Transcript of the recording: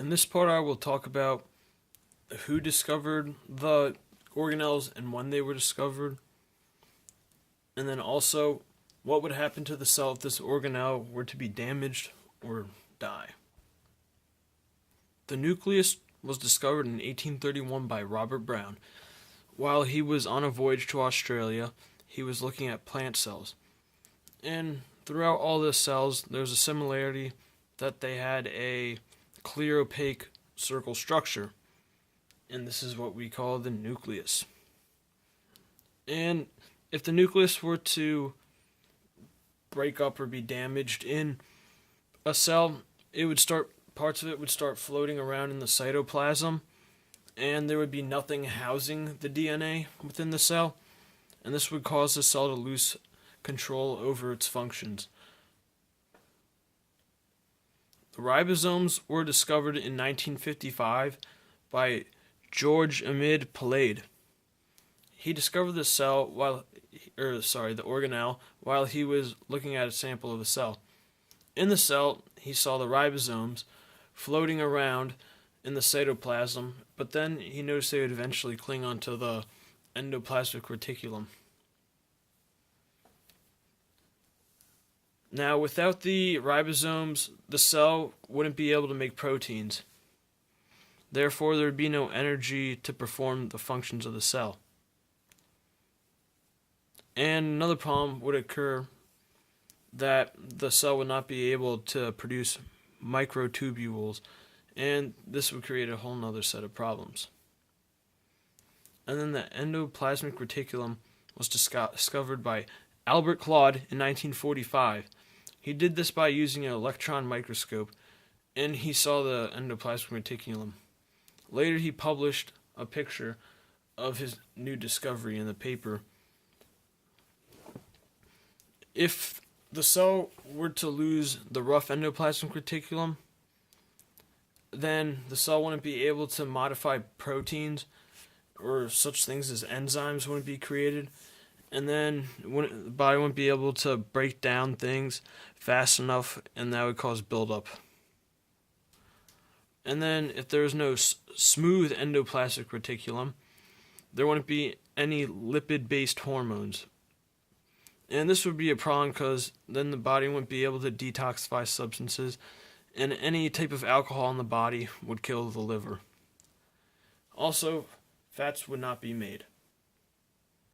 In this part, I will talk about who discovered the organelles and when they were discovered, and then also what would happen to the cell if this organelle were to be damaged or die. The nucleus was discovered in 1831 by Robert Brown. While he was on a voyage to Australia, he was looking at plant cells. And throughout all the cells, there's a similarity that they had a clear opaque circle structure. And this is what we call the nucleus. And if the nucleus were to break up or be damaged in a cell, parts of it would start floating around in the cytoplasm, and there would be nothing housing the DNA within the cell, and this would cause the cell to lose control over its functions. The ribosomes were discovered in 1955 by George Emid Palade. He discovered the the organelle while he was looking at a sample of a cell. In the cell, he saw the ribosomes floating around in the cytoplasm, but then he noticed they would eventually cling onto the endoplasmic reticulum. Now, without the ribosomes, the cell wouldn't be able to make proteins. Therefore, there would be no energy to perform the functions of the cell. And another problem would occur that the cell would not be able to produce microtubules, and this would create a whole nother set of problems. And then the endoplasmic reticulum was discovered by Albert Claude in 1945. He did this by using an electron microscope, and he saw the endoplasmic reticulum. Later, he published a picture of his new discovery in the paper. If the cell were to lose the rough endoplasmic reticulum, then the cell wouldn't be able to modify proteins, or such things as enzymes wouldn't be created, and then the body wouldn't be able to break down things fast enough, and that would cause buildup. And then if there was no smooth endoplasmic reticulum, there wouldn't be any lipid-based hormones. And this would be a problem because then the body wouldn't be able to detoxify substances, and any type of alcohol in the body would kill the liver. Also, fats would not be made.